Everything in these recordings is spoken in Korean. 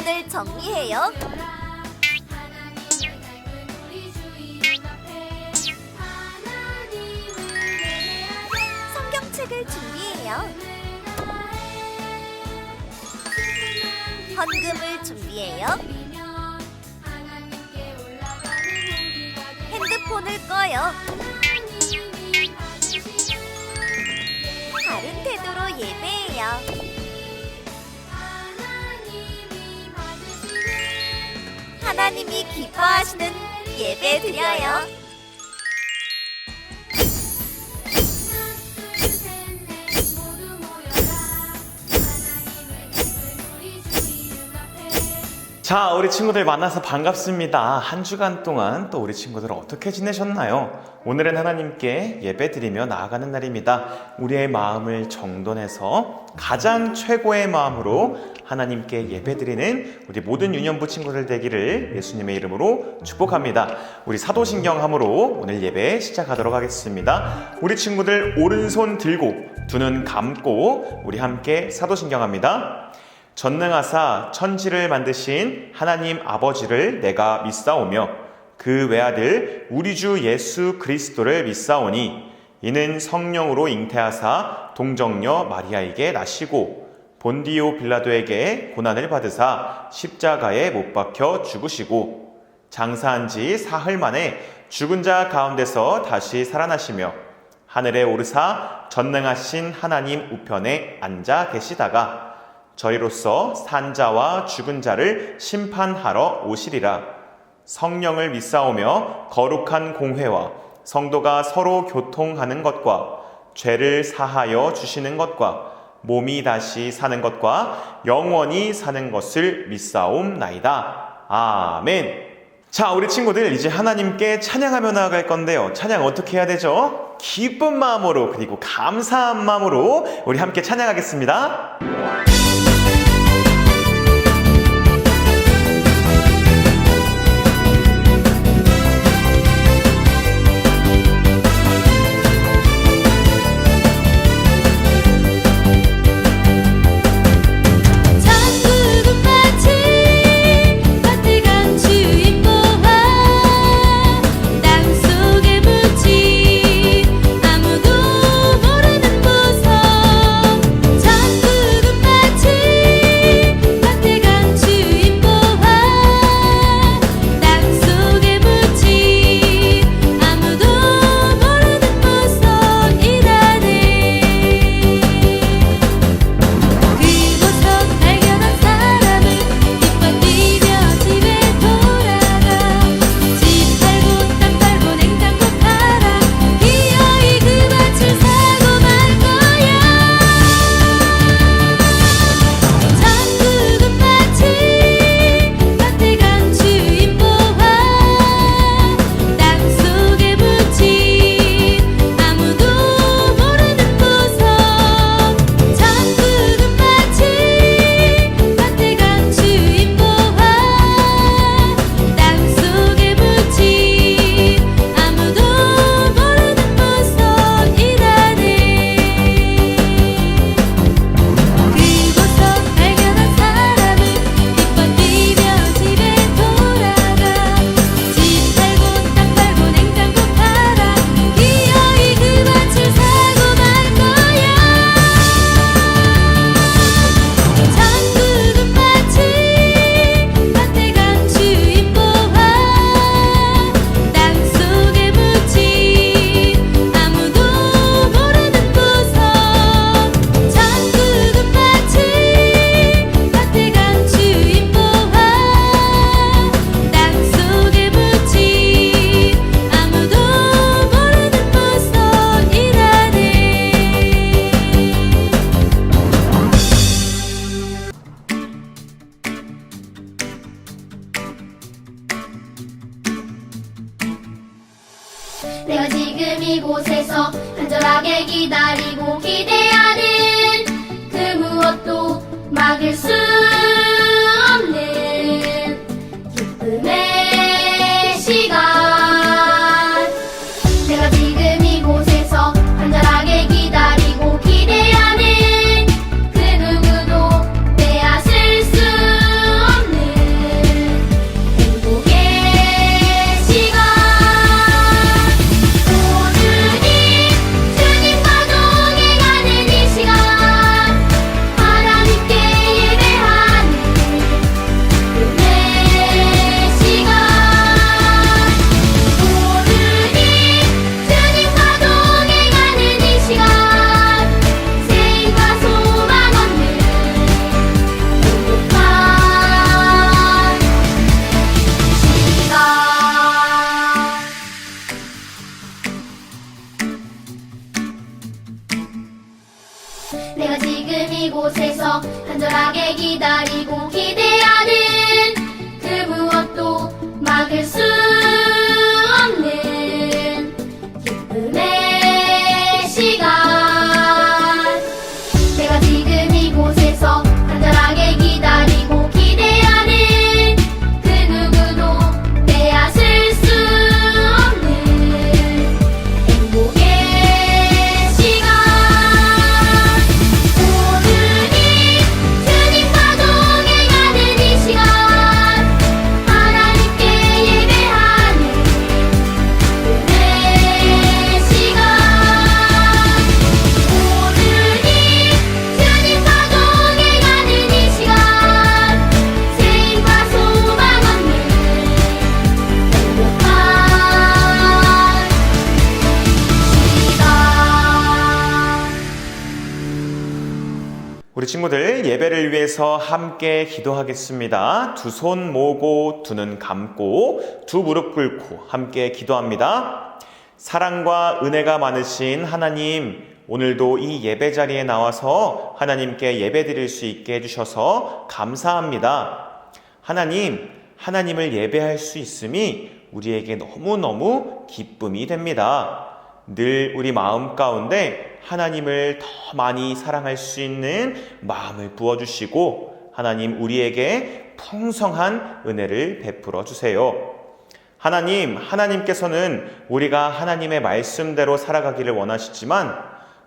친구들 정리해요. 성경책을 준비해요. 헌금을 준비해요. 핸드폰을 꺼요. 바른 태도로 예배해요. 하나님이 기뻐하시는 예배 드려요. 자, 우리 친구들 만나서 반갑습니다. 한 주간 동안 또 우리 친구들 어떻게 지내셨나요? 오늘은 하나님께 예배드리며 나아가는 날입니다. 우리의 마음을 정돈해서 가장 최고의 마음으로 하나님께 예배드리는 우리 모든 유년부 친구들 되기를 예수님의 이름으로 축복합니다. 우리 사도신경함으로 오늘 예배 시작하도록 하겠습니다. 우리 친구들 오른손 들고 두 눈 감고 우리 함께 사도신경합니다. 전능하사 천지를 만드신 하나님 아버지를 내가 믿사오며 그 외아들 우리 주 예수 그리스도를 믿사오니 이는 성령으로 잉태하사 동정녀 마리아에게 나시고 본디오 빌라도에게 고난을 받으사 십자가에 못 박혀 죽으시고 장사한 지 사흘 만에 죽은 자 가운데서 다시 살아나시며 하늘에 오르사 전능하신 하나님 우편에 앉아 계시다가 저희로서 산자와 죽은 자를 심판하러 오시리라. 성령을 믿사오며 거룩한 공회와 성도가 서로 교통하는 것과 죄를 사하여 주시는 것과 몸이 다시 사는 것과 영원히 사는 것을 믿사옵나이다. 아멘. 자, 우리 친구들 이제 하나님께 찬양하며 나아갈 건데요. 찬양 어떻게 해야 되죠? 기쁜 마음으로 그리고 감사한 마음으로 우리 함께 찬양하겠습니다. 내가 지금 이곳에서 간절하게 기다리고 기대하는 그 무엇도 막을 수 없는 기쁨의 시간. 내가 지금 이곳에서 간절하게 기다리고 기대하는 그 누구도 빼앗을 수 없는 내가 지금 이곳에서 간절하게 기다리고 기대하는 그 무엇도 막을 수 없는 기쁨의 시간. 내가 지금 이곳에서 간절하게 기다리고 기대하는 그 누구도 빼앗을 수 없는 행복의 시간. 오늘이 주님과 동행하는 이 시간, 하나님께 예배하는 은혜의 시간. 오늘이 주님과 동행하는 이 시간, 새 힘과 소망 얻는 행복한 시간. 우리 친구들 예배를 위해서 함께 기도하겠습니다. 두 손 모으고 두 눈 감고 두 무릎 꿇고 함께 기도합니다. 사랑과 은혜가 많으신 하나님, 오늘도 이 예배 자리에 나와서 하나님께 예배 드릴 수 있게 해주셔서 감사합니다. 하나님, 하나님을 예배할 수 있음이 우리에게 너무너무 기쁨이 됩니다. 늘 우리 마음 가운데 하나님을 더 많이 사랑할 수 있는 마음을 부어주시고 하나님 우리에게 풍성한 은혜를 베풀어 주세요. 하나님, 하나님께서는 우리가 하나님의 말씀대로 살아가기를 원하시지만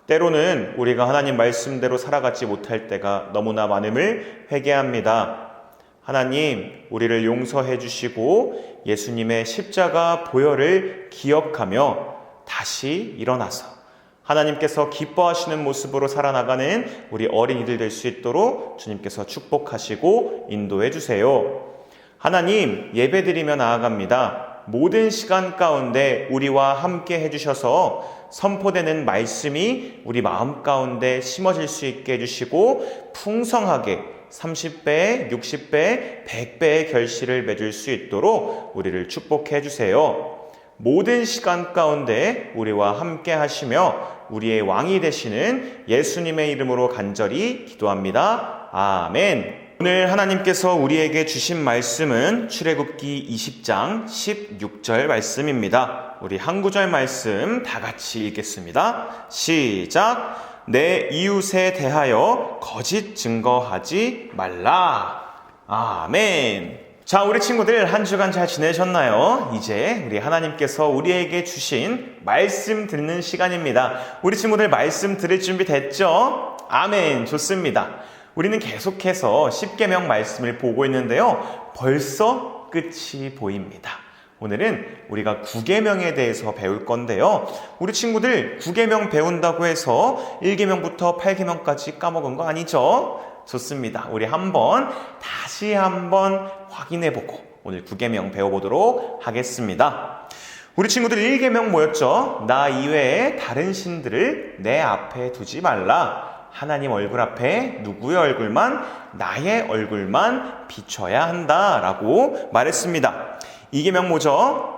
때로는 우리가 하나님 말씀대로 살아가지 못할 때가 너무나 많음을 회개합니다. 하나님, 우리를 용서해 주시고 예수님의 십자가 보혈을 기억하며 다시 일어나서 하나님께서 기뻐하시는 모습으로 살아나가는 우리 어린이들 될 수 있도록 주님께서 축복하시고 인도해 주세요. 하나님, 예배드리며 나아갑니다. 모든 시간 가운데 우리와 함께 해주셔서 선포되는 말씀이 우리 마음 가운데 심어질 수 있게 해주시고 풍성하게 30배, 60배, 100배의 결실을 맺을 수 있도록 우리를 축복해 주세요. 모든 시간 가운데 우리와 함께 하시며 우리의 왕이 되시는 예수님의 이름으로 간절히 기도합니다. 아멘. 오늘 하나님께서 우리에게 주신 말씀은 출애굽기 20장 16절 말씀입니다. 우리 한 구절 말씀 다 같이 읽겠습니다. 시작. 내 이웃에 대하여 거짓 증거하지 말라. 아멘. 자, 우리 친구들 한 주간 잘 지내셨나요? 이제 우리 하나님께서 우리에게 주신 말씀 듣는 시간입니다. 우리 친구들 말씀 들을 준비 됐죠? 아멘. 좋습니다. 우리는 계속해서 십계명 말씀을 보고 있는데요. 벌써 끝이 보입니다. 오늘은 우리가 구계명에 대해서 배울 건데요. 우리 친구들 구계명 배운다고 해서 1계명부터 8계명까지 까먹은 거 아니죠? 좋습니다. 우리 다시 한번 확인해보고 오늘 9계명 배워보도록 하겠습니다. 우리 친구들 1계명 뭐였죠? 나 이외에 다른 신들을 내 앞에 두지 말라. 하나님 얼굴 앞에 누구의 얼굴만, 나의 얼굴만 비춰야 한다라고 말했습니다. 2계명 뭐죠?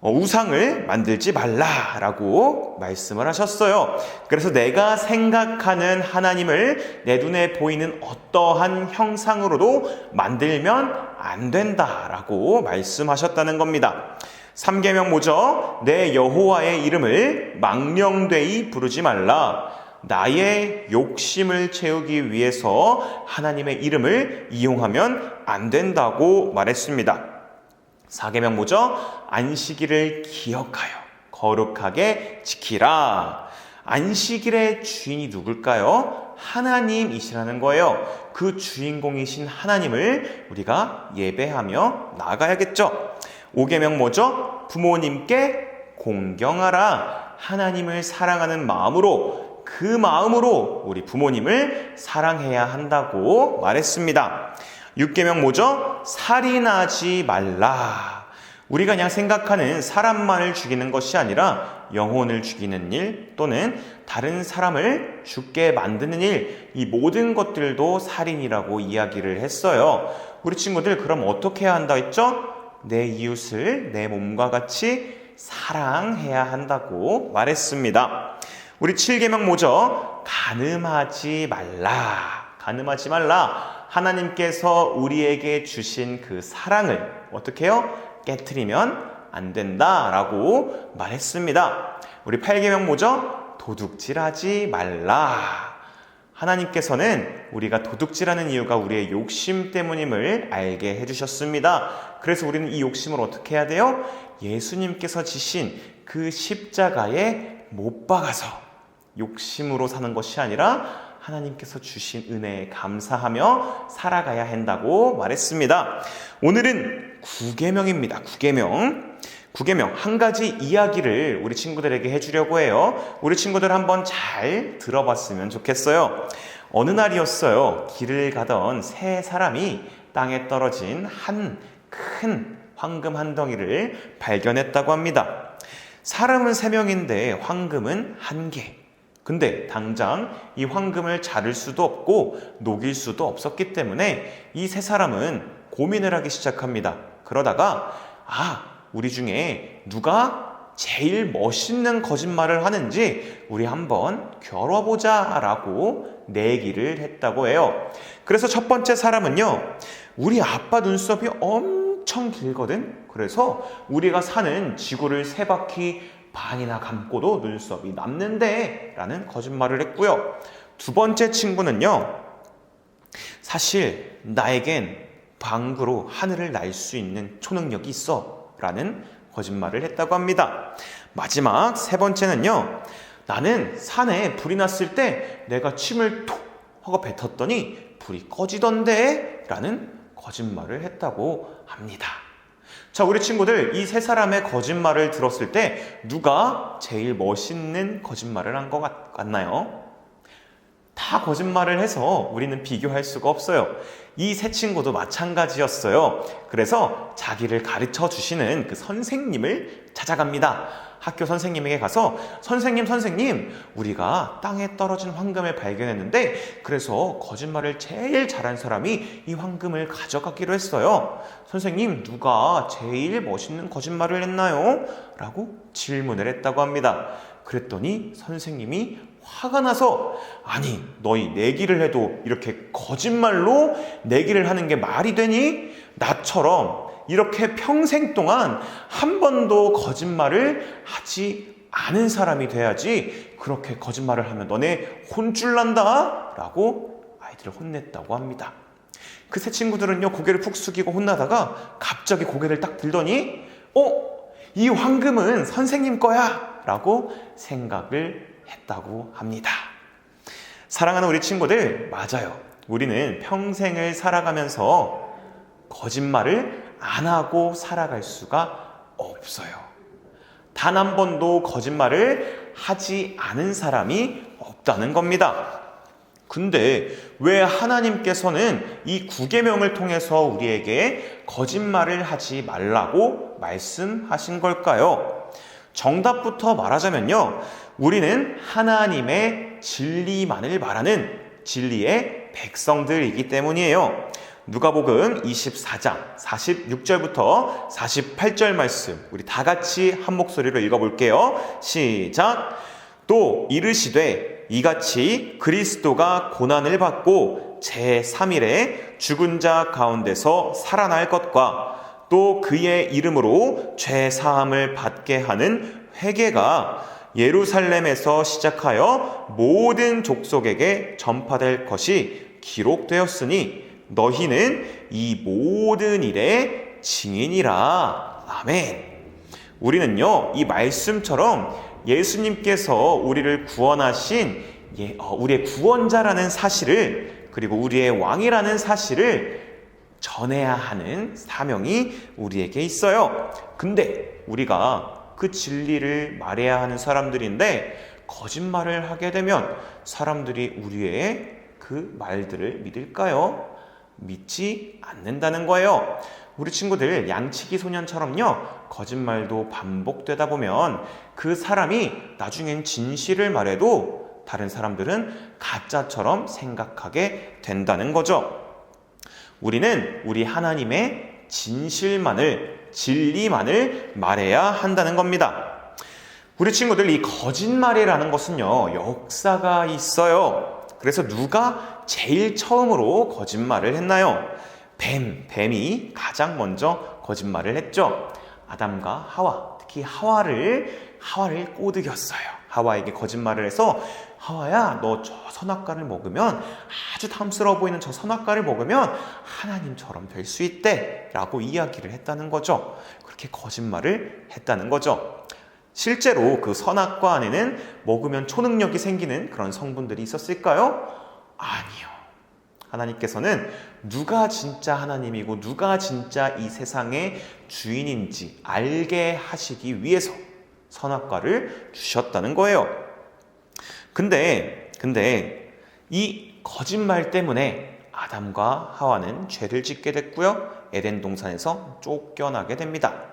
우상을 만들지 말라라고 말씀을 하셨어요. 그래서 내가 생각하는 하나님을 내 눈에 보이는 어떠한 형상으로도 만들면 안 된다라고 말씀하셨다는 겁니다. 3계명 뭐죠? 내 여호와의 이름을 망령되이 부르지 말라. 나의 욕심을 채우기 위해서 하나님의 이름을 이용하면 안 된다고 말했습니다. 4계명 뭐죠? 안식일을 기억하여 거룩하게 지키라. 안식일의 주인이 누굴까요? 하나님이시라는 거예요. 그 주인공이신 하나님을 우리가 예배하며 나아가야겠죠. 5계명 뭐죠? 부모님께 공경하라. 하나님을 사랑하는 마음으로, 그 마음으로 우리 부모님을 사랑해야 한다고 말했습니다. 6계명 뭐죠? 살인하지 말라. 우리가 그냥 생각하는 사람만을 죽이는 것이 아니라 영혼을 죽이는 일 또는 다른 사람을 죽게 만드는 일, 이 모든 것들도 살인이라고 이야기를 했어요. 우리 친구들 그럼 어떻게 해야 한다 했죠? 내 이웃을 내 몸과 같이 사랑해야 한다고 말했습니다. 우리 7계명 뭐죠? 간음하지 말라. 간음하지 말라. 하나님께서 우리에게 주신 그 사랑을 어떻게 해요? 깨트리면 안 된다라고 말했습니다. 우리 8계명 뭐죠? 도둑질하지 말라. 하나님께서는 우리가 도둑질하는 이유가 우리의 욕심 때문임을 알게 해주셨습니다. 그래서 우리는 이 욕심을 어떻게 해야 돼요? 예수님께서 지신 그 십자가에 못 박아서 욕심으로 사는 것이 아니라 하나님께서 주신 은혜에 감사하며 살아가야 한다고 말했습니다. 오늘은 9계명입니다. 9계명 한 가지 이야기를 우리 친구들에게 해주려고 해요. 우리 친구들 한번 잘 들어봤으면 좋겠어요. 어느 날이었어요. 길을 가던 세 사람이 땅에 떨어진 한 큰 황금 한 덩이를 발견했다고 합니다. 사람은 3명인데 황금은 1개. 근데 당장 이 황금을 자를 수도 없고 녹일 수도 없었기 때문에 이 세 사람은 고민을 하기 시작합니다. 그러다가 우리 중에 누가 제일 멋있는 거짓말을 하는지 우리 한번 겨뤄보자 라고 내기를 했다고 해요. 그래서 첫 번째 사람은요, 우리 아빠 눈썹이 엄청 길거든. 그래서 우리가 사는 지구를 3바퀴 반이나 감고도 눈썹이 남는데 라는 거짓말을 했고요. 두 번째 친구는요, 사실 나에겐 방구로 하늘을 날 수 있는 초능력이 있어 라는 거짓말을 했다고 합니다. 마지막 세 번째는요, 나는 산에 불이 났을 때 내가 침을 톡 하고 뱉었더니 불이 꺼지던데 라는 거짓말을 했다고 합니다. 자, 우리 친구들, 이 세 사람의 거짓말을 들었을 때 누가 제일 멋있는 거짓말을 한 것 같나요? 다 거짓말을 해서 우리는 비교할 수가 없어요. 이 세 친구도 마찬가지였어요. 그래서 자기를 가르쳐 주시는 그 선생님을 찾아갑니다. 학교 선생님에게 가서 선생님, 우리가 땅에 떨어진 황금을 발견했는데 그래서 거짓말을 제일 잘한 사람이 이 황금을 가져가기로 했어요. 선생님, 누가 제일 멋있는 거짓말을 했나요? 라고 질문을 했다고 합니다. 그랬더니 선생님이 화가 나서, 아니, 너희 내기를 해도 이렇게 거짓말로 내기를 하는 게 말이 되니? 나처럼 이렇게 평생 동안 한 번도 거짓말을 하지 않은 사람이 돼야지, 그렇게 거짓말을 하면 너네 혼쭐 난다 라고 아이들을 혼냈다고 합니다. 그 세 친구들은요, 고개를 푹 숙이고 혼나다가 갑자기 고개를 딱 들더니 이 황금은 선생님 거야 라고 생각을 했다고 합니다. 사랑하는 우리 친구들, 맞아요. 우리는 평생을 살아가면서 거짓말을 안 하고 살아갈 수가 없어요. 단 한 번도 거짓말을 하지 않은 사람이 없다는 겁니다. 근데 왜 하나님께서는 이 9계명을 통해서 우리에게 거짓말을 하지 말라고 말씀하신 걸까요? 정답부터 말하자면요, 우리는 하나님의 진리만을 말하는 진리의 백성들이기 때문이에요. 누가복음 24장 46절부터 48절 말씀, 우리 다 같이 한 목소리로 읽어볼게요. 시작. 또 이르시되 이같이 그리스도가 고난을 받고 제3일에 죽은 자 가운데서 살아날 것과 또 그의 이름으로 죄 사함을 받게 하는 회개가 예루살렘에서 시작하여 모든 족속에게 전파될 것이 기록되었으니 너희는 이 모든 일의 증인이라. 아멘. 우리는요, 이 말씀처럼 예수님께서 우리를 구원하신 우리의 구원자라는 사실을, 그리고 우리의 왕이라는 사실을 전해야 하는 사명이 우리에게 있어요. 근데 우리가 그 진리를 말해야 하는 사람들인데 거짓말을 하게 되면 사람들이 우리의 그 말들을 믿을까요? 믿지 않는다는 거예요. 우리 친구들, 양치기 소년처럼요, 거짓말도 반복되다 보면 그 사람이 나중엔 진실을 말해도 다른 사람들은 가짜처럼 생각하게 된다는 거죠. 우리는 우리 하나님의 진실만을, 진리만을 말해야 한다는 겁니다. 우리 친구들, 이 거짓말이라는 것은요, 역사가 있어요. 그래서 누가 제일 처음으로 거짓말을 했나요? 뱀이 가장 먼저 거짓말을 했죠. 아담과 하와, 특히 하와를 꼬드겼어요. 하와에게 거짓말을 해서, 하와야, 너 저 선악과를 먹으면, 아주 탐스러워 보이는 저 선악과를 먹으면 하나님처럼 될 수 있대 라고 이야기를 했다는 거죠. 그렇게 거짓말을 했다는 거죠. 실제로 그 선악과 안에는 먹으면 초능력이 생기는 그런 성분들이 있었을까요? 아니요. 하나님께서는 누가 진짜 하나님이고 누가 진짜 이 세상의 주인인지 알게 하시기 위해서 선악과를 주셨다는 거예요. 근데 이 거짓말 때문에 아담과 하와는 죄를 짓게 됐고요. 에덴 동산에서 쫓겨나게 됩니다.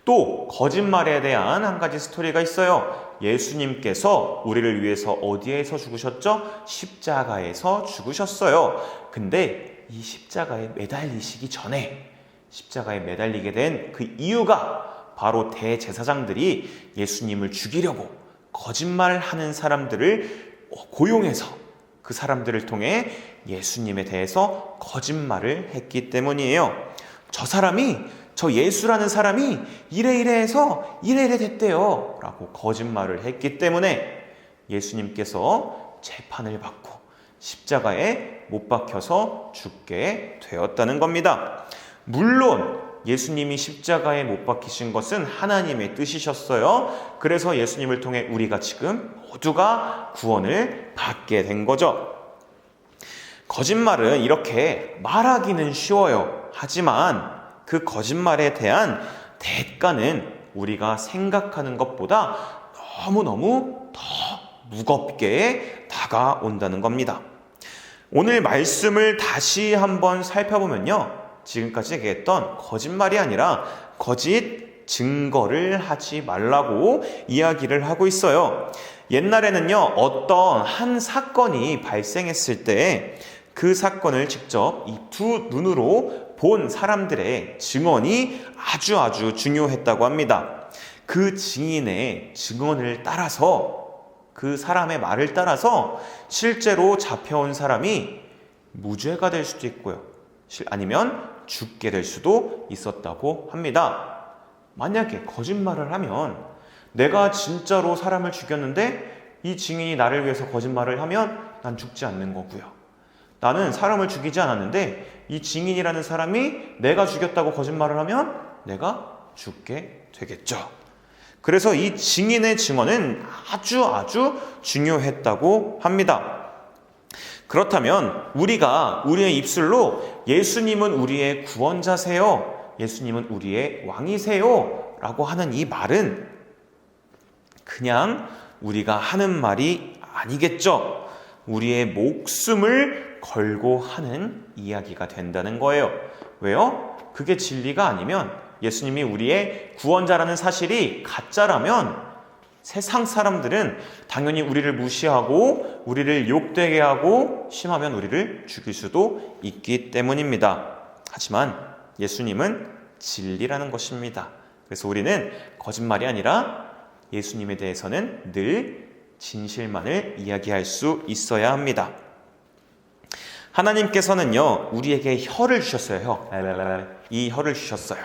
또 거짓말에 대한 한 가지 스토리가 있어요. 예수님께서 우리를 위해서 어디에서 죽으셨죠? 십자가에서 죽으셨어요. 근데 이 십자가에 매달리시기 전에, 십자가에 매달리게 된 그 이유가 바로 대제사장들이 예수님을 죽이려고 거짓말을 하는 사람들을 고용해서 그 사람들을 통해 예수님에 대해서 거짓말을 했기 때문이에요. 저 예수라는 사람이 이래이래해서 이래이래 됐대요 라고 거짓말을 했기 때문에 예수님께서 재판을 받고 십자가에 못 박혀서 죽게 되었다는 겁니다. 물론 예수님이 십자가에 못 박히신 것은 하나님의 뜻이셨어요. 그래서 예수님을 통해 우리가 지금 모두가 구원을 받게 된 거죠. 거짓말은 이렇게 말하기는 쉬워요. 하지만 그 거짓말에 대한 대가는 우리가 생각하는 것보다 너무너무 더 무겁게 다가온다는 겁니다. 오늘 말씀을 다시 한번 살펴보면요, 지금까지 얘기했던 거짓말이 아니라 거짓 증거를 하지 말라고 이야기를 하고 있어요. 옛날에는요, 어떤 한 사건이 발생했을 때 그 사건을 직접 이 두 눈으로 본 사람들의 증언이 아주 중요했다고 합니다. 그 증인의 증언을 따라서, 그 사람의 말을 따라서 실제로 잡혀온 사람이 무죄가 될 수도 있고요, 아니면 죽게 될 수도 있었다고 합니다. 만약에 거짓말을 하면, 내가 진짜로 사람을 죽였는데 이 증인이 나를 위해서 거짓말을 하면 난 죽지 않는 거고요, 나는 사람을 죽이지 않았는데 이 증인이라는 사람이 내가 죽였다고 거짓말을 하면 내가 죽게 되겠죠. 그래서 이 증인의 증언은 아주 중요했다고 합니다. 그렇다면 우리의 입술로 예수님은 우리의 구원자세요, 예수님은 우리의 왕이세요 라고 하는 이 말은 그냥 우리가 하는 말이 아니겠죠. 우리의 목숨을 걸고 하는 이야기가 된다는 거예요. 왜요? 그게 진리가 아니면, 예수님이 우리의 구원자라는 사실이 가짜라면 세상 사람들은 당연히 우리를 무시하고 우리를 욕되게 하고 심하면 우리를 죽일 수도 있기 때문입니다. 하지만 예수님은 진리라는 것입니다. 그래서 우리는 거짓말이 아니라 예수님에 대해서는 늘 진실만을 이야기할 수 있어야 합니다. 하나님께서는요, 우리에게 혀를 주셨어요. 이 혀를 주셨어요.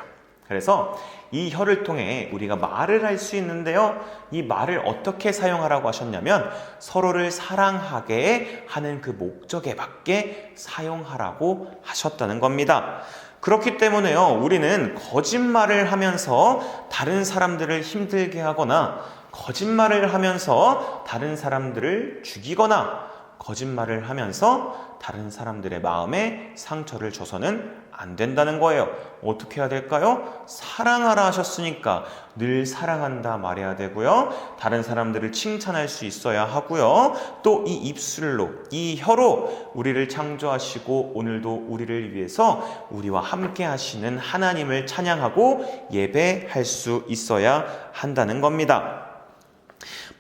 그래서 이 혀를 통해 우리가 말을 할 수 있는데요, 이 말을 어떻게 사용하라고 하셨냐면 서로를 사랑하게 하는 그 목적에 맞게 사용하라고 하셨다는 겁니다. 그렇기 때문에요, 우리는 거짓말을 하면서 다른 사람들을 힘들게 하거나, 거짓말을 하면서 다른 사람들을 죽이거나, 거짓말을 하면서 다른 사람들의 마음에 상처를 줘서는 안 된다는 거예요. 어떻게 해야 될까요? 사랑하라 하셨으니까 늘 사랑한다 말해야 되고요, 다른 사람들을 칭찬할 수 있어야 하고요, 또 이 입술로, 이 혀로 우리를 창조하시고 오늘도 우리를 위해서 우리와 함께 하시는 하나님을 찬양하고 예배할 수 있어야 한다는 겁니다.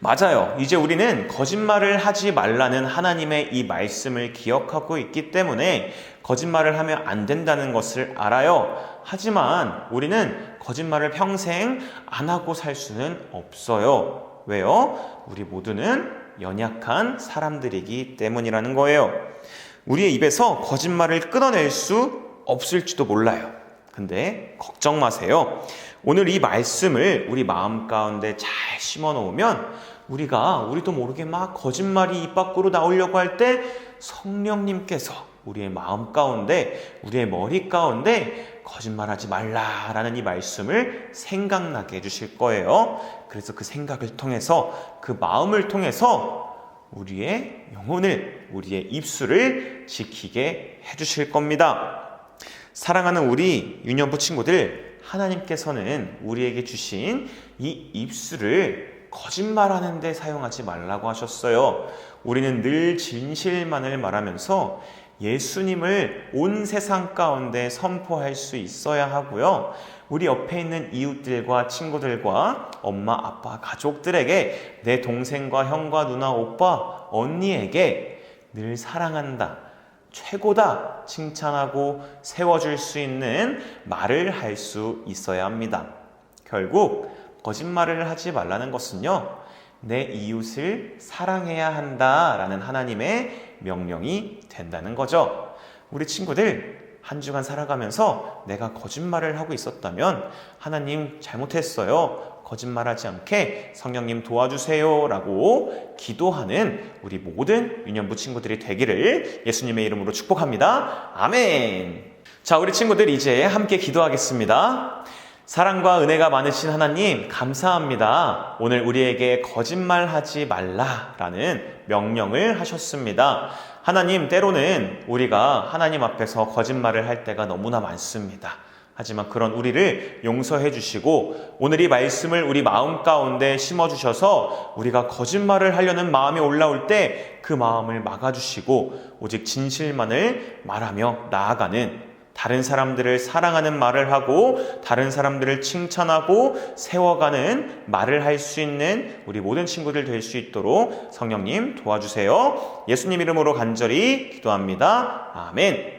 맞아요. 이제 우리는 거짓말을 하지 말라는 하나님의 이 말씀을 기억하고 있기 때문에 거짓말을 하면 안 된다는 것을 알아요. 하지만 우리는 거짓말을 평생 안 하고 살 수는 없어요. 왜요? 우리 모두는 연약한 사람들이기 때문이라는 거예요. 우리의 입에서 거짓말을 끊어낼 수 없을지도 몰라요. 근데 걱정 마세요. 오늘 이 말씀을 우리 마음 가운데 잘 심어 놓으면 우리도 모르게 막 거짓말이 입 밖으로 나오려고 할 때 성령님께서 우리의 마음 가운데, 우리의 머리 가운데 거짓말하지 말라라는 이 말씀을 생각나게 해주실 거예요. 그래서 그 생각을 통해서, 그 마음을 통해서 우리의 영혼을, 우리의 입술을 지키게 해주실 겁니다. 사랑하는 우리 유년부 친구들, 하나님께서는 우리에게 주신 이 입술을 거짓말하는 데 사용하지 말라고 하셨어요. 우리는 늘 진실만을 말하면서 예수님을 온 세상 가운데 선포할 수 있어야 하고요. 우리 옆에 있는 이웃들과 친구들과 엄마, 아빠, 가족들에게, 내 동생과 형과 누나, 오빠, 언니에게 늘 사랑한다, 최고다 칭찬하고 세워줄 수 있는 말을 할 수 있어야 합니다. 결국 거짓말을 하지 말라는 것은요, 내 이웃을 사랑해야 한다라는 하나님의 명령이 된다는 거죠. 우리 친구들, 한 주간 살아가면서 내가 거짓말을 하고 있었다면 하나님 잘못했어요, 거짓말하지 않게 성령님 도와주세요 라고 기도하는 우리 모든 유년부 친구들이 되기를 예수님의 이름으로 축복합니다. 아멘. 자, 우리 친구들 이제 함께 기도하겠습니다. 사랑과 은혜가 많으신 하나님, 감사합니다. 오늘 우리에게 거짓말하지 말라라는 명령을 하셨습니다. 하나님, 때로는 우리가 하나님 앞에서 거짓말을 할 때가 너무나 많습니다. 하지만 그런 우리를 용서해 주시고 오늘 이 말씀을 우리 마음 가운데 심어주셔서 우리가 거짓말을 하려는 마음이 올라올 때 그 마음을 막아주시고 오직 진실만을 말하며 나아가는, 다른 사람들을 사랑하는 말을 하고 다른 사람들을 칭찬하고 세워가는 말을 할 수 있는 우리 모든 친구들 될 수 있도록 성령님 도와주세요. 예수님 이름으로 간절히 기도합니다. 아멘.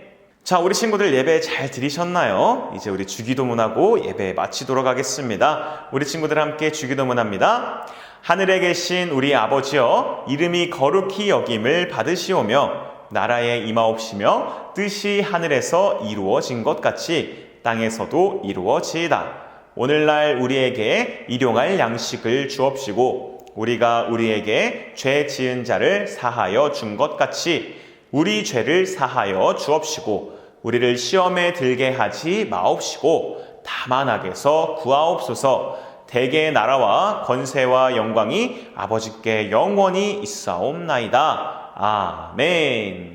자, 우리 친구들 예배 잘 드리셨나요? 이제 우리 주기도문하고 예배 마치도록 하겠습니다. 우리 친구들 함께 주기도문합니다. 하늘에 계신 우리 아버지여, 이름이 거룩히 여김을 받으시오며 나라에 임하옵시며 뜻이 하늘에서 이루어진 것 같이 땅에서도 이루어지이다. 오늘날 우리에게 일용할 양식을 주옵시고 우리가 우리에게 죄 지은 자를 사하여 준 것 같이 우리 죄를 사하여 주옵시고 우리를 시험에 들게 하지 마옵시고 다만 악에서 구하옵소서. 대개의 나라와 권세와 영광이 아버지께 영원히 있사옵나이다. 아멘.